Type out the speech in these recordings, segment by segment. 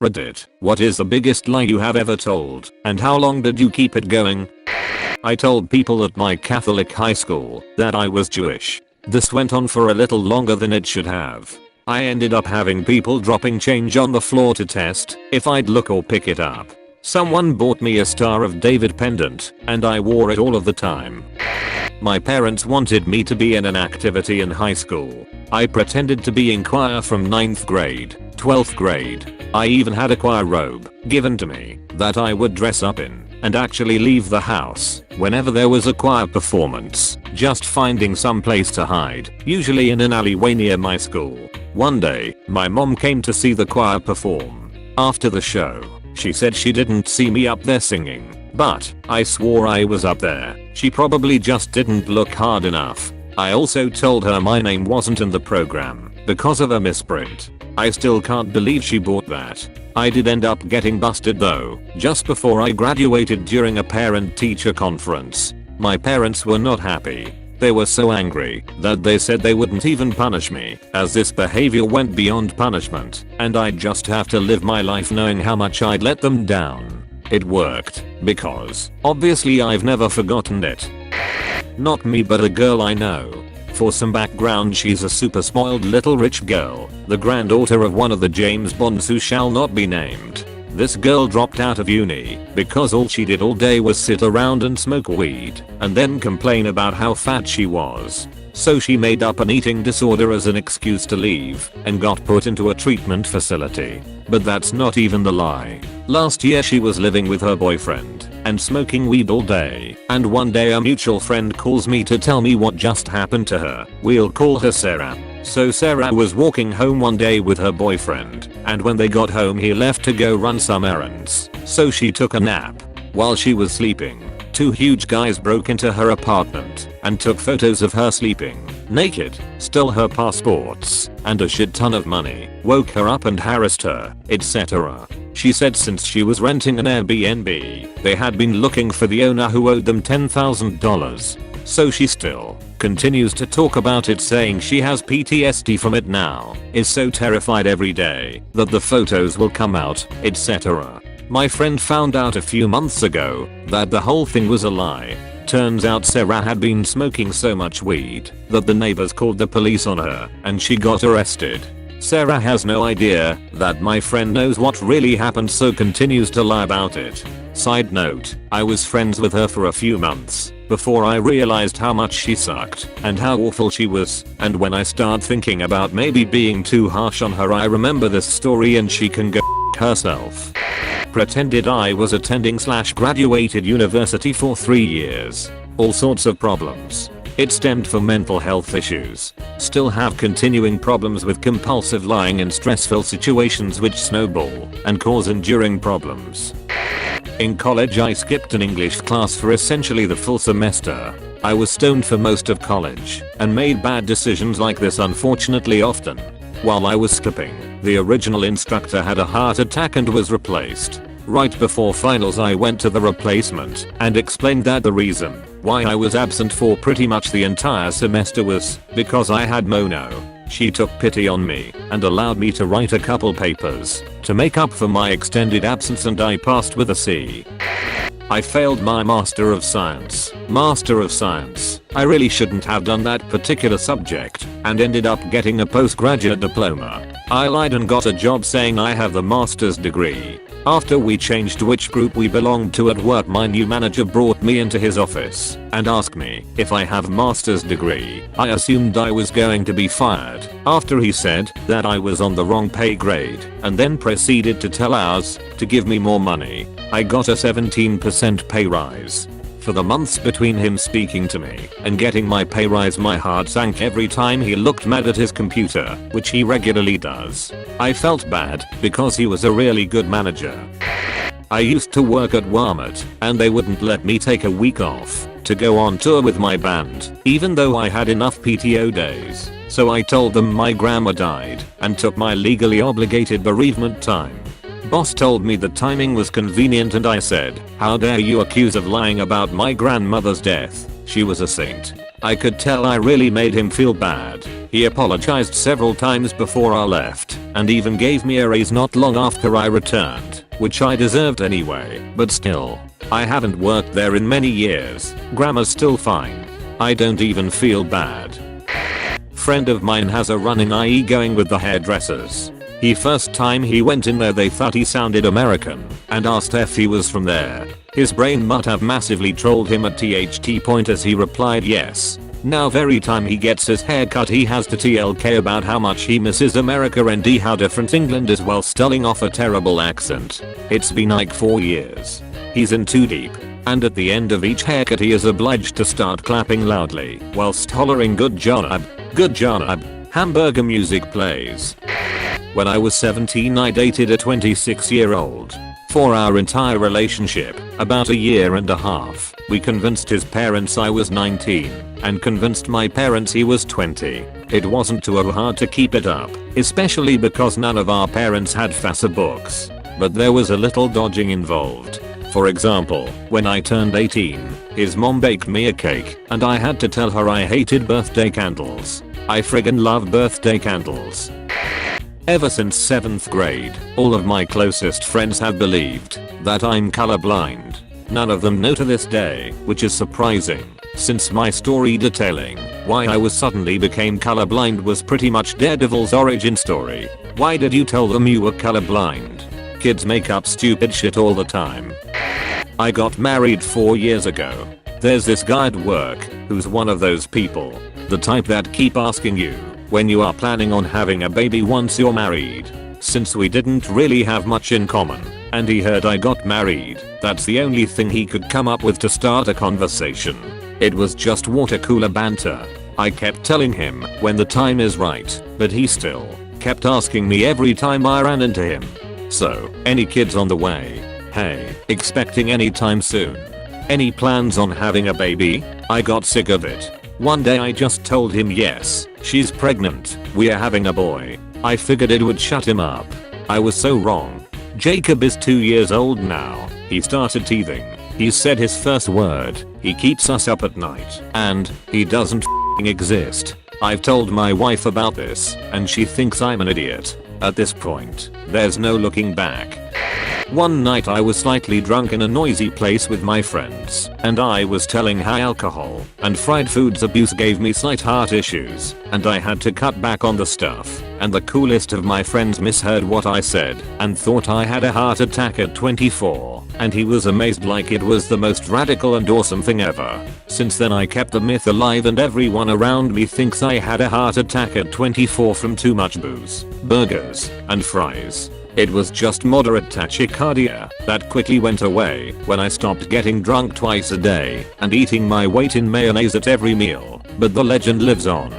Reddit, what is the biggest lie you have ever told, and how long did you keep it going? I told people at my Catholic high school that I was Jewish. This went on for a little longer than it should have. I ended up having people dropping change on the floor to test if I'd look or pick it up. Someone bought me a Star of David pendant, and I wore it all of the time. My parents wanted me to be in an activity in high school. I pretended to be in choir from 9th grade, 12th grade. I even had a choir robe given to me that I would dress up in and actually leave the house whenever there was a choir performance, just finding some place to hide, usually in an alleyway near my school. One day, my mom came to see the choir perform. After the show, she said she didn't see me up there singing, but I swore I was up there. She probably just didn't look hard enough. I also told her my name wasn't in the program because of a misprint. I still can't believe she bought that. I did end up getting busted though, just before I graduated during a parent-teacher conference. My parents were not happy. They were so angry that they said they wouldn't even punish me, as this behavior went beyond punishment, and I'd just have to live my life knowing how much I'd let them down. It worked, because obviously I've never forgotten it. Not me, but a girl I know. For some background, she's a super spoiled little rich girl, the granddaughter of one of the James Bonds who shall not be named. This girl dropped out of uni because all she did all day was sit around and smoke weed and then complain about how fat she was. So she made up an eating disorder as an excuse to leave and got put into a treatment facility. But that's not even the lie. Last year she was living with her boyfriend and smoking weed all day, and one day a mutual friend calls me to tell me what just happened to her. We'll call her Sarah. So Sarah was walking home one day with her boyfriend, and when they got home he left to go run some errands, so she took a nap. While she was sleeping, two huge guys broke into her apartment and took photos of her sleeping naked, stole her passports and a shit ton of money, woke her up and harassed her, etc. She said since she was renting an Airbnb, they had been looking for the owner who owed them $10,000. So she still continues to talk about it, saying she has PTSD from it now, is so terrified every day that the photos will come out, etc. My friend found out a few months ago that the whole thing was a lie. Turns out Sarah had been smoking so much weed that the neighbors called the police on her and she got arrested. Sarah has no idea that my friend knows what really happened, so continues to lie about it. Side note, I was friends with her for a few months before I realized how much she sucked and how awful she was, and when I start thinking about maybe being too harsh on her, I remember this story and she can go herself. Pretended I was attending / graduated university for 3 years. All sorts of problems. It stemmed from mental health issues. Still have continuing problems with compulsive lying in stressful situations which snowball and cause enduring problems. In college I skipped an English class for essentially the full semester. I was stoned for most of college and made bad decisions like this unfortunately often. While I was skipping, the original instructor had a heart attack and was replaced. Right before finals I went to the replacement and explained that the reason why I was absent for pretty much the entire semester was because I had mono. She took pity on me and allowed me to write a couple papers to make up for my extended absence, and I passed with a C. I failed my Master of Science. I really shouldn't have done that particular subject and ended up getting a postgraduate diploma. I lied and got a job saying I have the master's degree. After we changed which group we belonged to at work, my new manager brought me into his office and asked me if I have a master's degree. I assumed I was going to be fired after he said that I was on the wrong pay grade, and then proceeded to tell ours to give me more money. I got a 17% pay rise. For the months between him speaking to me and getting my pay rise, my heart sank every time he looked mad at his computer, which he regularly does. I felt bad because he was a really good manager. I used to work at Walmart and they wouldn't let me take a week off to go on tour with my band, even though I had enough PTO days. So I told them my grandma died and took my legally obligated bereavement time. Boss told me the timing was convenient and I said, "How dare you accuse of lying about my grandmother's death? She was a saint." I could tell I really made him feel bad. He apologized several times before I left and even gave me a raise not long after I returned, which I deserved anyway, but still. I haven't worked there in many years. Grammar's still fine. I don't even feel bad. Friend of mine has a running IE going with the hairdressers. The first time he went in there they thought he sounded American and asked if he was from there. His brain must have massively trolled him at THT point as he replied yes. Now every time he gets his hair cut he has to TLK about how much he misses America and how different England is while stilling off a terrible accent. It's been like 4 years. He's in too deep. And at the end of each haircut he is obliged to start clapping loudly whilst hollering good job, hamburger music plays. When I was 17 I dated a 26-year-old. For our entire relationship, about a year and a half, we convinced his parents I was 19 and convinced my parents he was 20. It wasn't too hard to keep it up, especially because none of our parents had books. But there was a little dodging involved. For example, when I turned 18, his mom baked me a cake and I had to tell her I hated birthday candles. I friggin' love birthday candles. Ever since 7th grade, all of my closest friends have believed that I'm colorblind. None of them know to this day, which is surprising, since my story detailing why I was suddenly became colorblind was pretty much Daredevil's origin story. Why did you tell them you were colorblind? Kids make up stupid shit all the time. I got married 4 years ago. There's this guy at work who's one of those people, the type that keep asking you when you are planning on having a baby once you're married. Since we didn't really have much in common and he heard I got married, that's the only thing he could come up with to start a conversation. It was just water cooler banter. I kept telling him when the time is right, but he still kept asking me every time I ran into him. So, any kids on the way? Hey, expecting anytime soon? Any plans on having a baby? I got sick of it. One day I just told him yes, she's pregnant, we're having a boy. I figured it would shut him up. I was so wrong. Jacob is 2 years old now. He started teething. He said his first word. He keeps us up at night. And he doesn't exist. I've told my wife about this and she thinks I'm an idiot. At this point, there's no looking back. One night I was slightly drunk in a noisy place with my friends and I was telling how alcohol and fried foods abuse gave me slight heart issues and I had to cut back on the stuff, and the coolest of my friends misheard what I said and thought I had a heart attack at 24, and he was amazed like it was the most radical and awesome thing ever. Since then I kept the myth alive and everyone around me thinks I had a heart attack at 24 from too much booze, burgers, and fries. It was just moderate tachycardia that quickly went away when I stopped getting drunk twice a day and eating my weight in mayonnaise at every meal, but the legend lives on.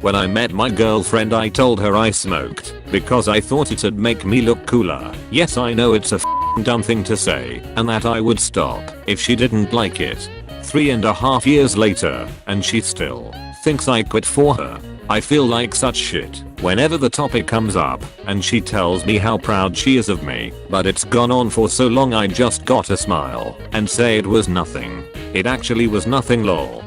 When I met my girlfriend I told her I smoked because I thought it'd make me look cooler. Yes, I know it's a dumb thing to say, and that I would stop if she didn't like it. 3.5 years later, and she still thinks I quit for her. I feel like such shit whenever the topic comes up and she tells me how proud she is of me, but it's gone on for so long I just gotta smile and say it was nothing. It actually was nothing, lol.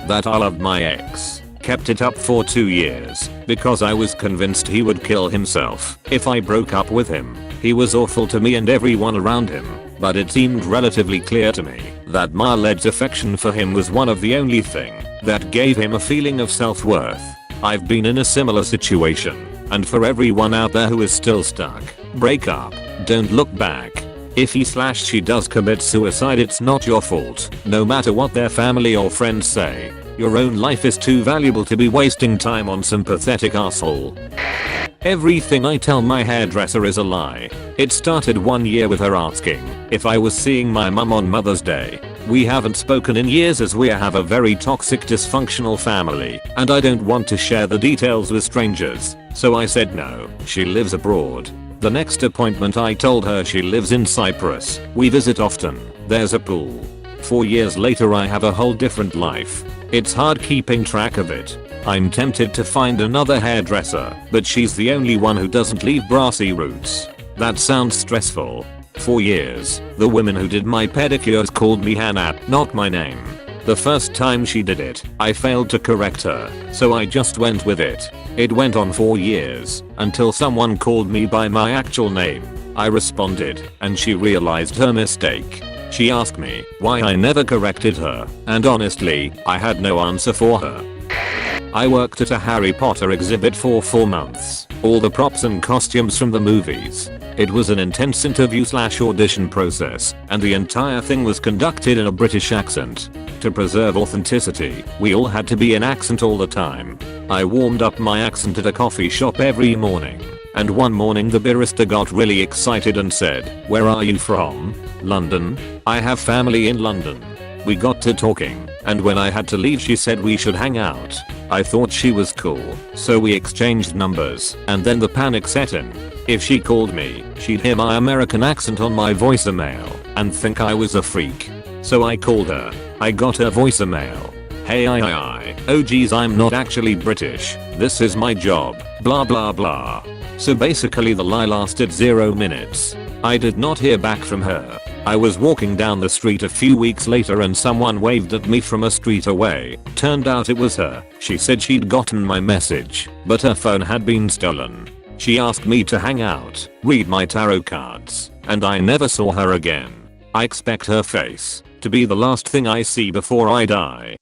That I loved my ex. Kept it up for 2 years because I was convinced he would kill himself if I broke up with him. He was awful to me and everyone around him, but it seemed relatively clear to me that my alleged affection for him was one of the only thing that gave him a feeling of self-worth. I've been in a similar situation, and for everyone out there who is still stuck, break up, don't look back. If he/she does commit suicide, it's not your fault, no matter what their family or friends say. Your own life is too valuable to be wasting time on some pathetic asshole. Everything I tell my hairdresser is a lie. It started 1 year with her asking if I was seeing my mum on Mother's Day. We haven't spoken in years as we have a very toxic, dysfunctional family, and I don't want to share the details with strangers, so I said no. She lives abroad. The next appointment I told her she lives in Cyprus. We visit often. There's a pool. 4 years later I have a whole different life. It's hard keeping track of it. I'm tempted to find another hairdresser, but she's the only one who doesn't leave brassy roots. That sounds stressful. 4 years, the women who did my pedicures called me Hannah, not my name. The first time she did it, I failed to correct her, so I just went with it. It went on for years, until someone called me by my actual name. I responded, and she realized her mistake. She asked me why I never corrected her, and honestly, I had no answer for her. I worked at a Harry Potter exhibit for 4 months. All the props and costumes from the movies. It was an intense interview/audition process, and the entire thing was conducted in a British accent. To preserve authenticity, we all had to be in accent all the time. I warmed up my accent at a coffee shop every morning, and one morning the barista got really excited and said, "Where are you from?" "London. I have family in London." We got to talking, and when I had to leave she said we should hang out. I thought she was cool, so we exchanged numbers, and then the panic set in. If she called me, she'd hear my American accent on my voicemail, and think I was a freak. So I called her. I got her voicemail. "Hey oh geez, I'm not actually British, this is my job, blah blah blah." So basically the lie lasted 0 minutes. I did not hear back from her. I was walking down the street a few weeks later and someone waved at me from a street away. Turned out it was her. She said she'd gotten my message, but her phone had been stolen. She asked me to hang out, read my tarot cards, and I never saw her again. I expect her face to be the last thing I see before I die.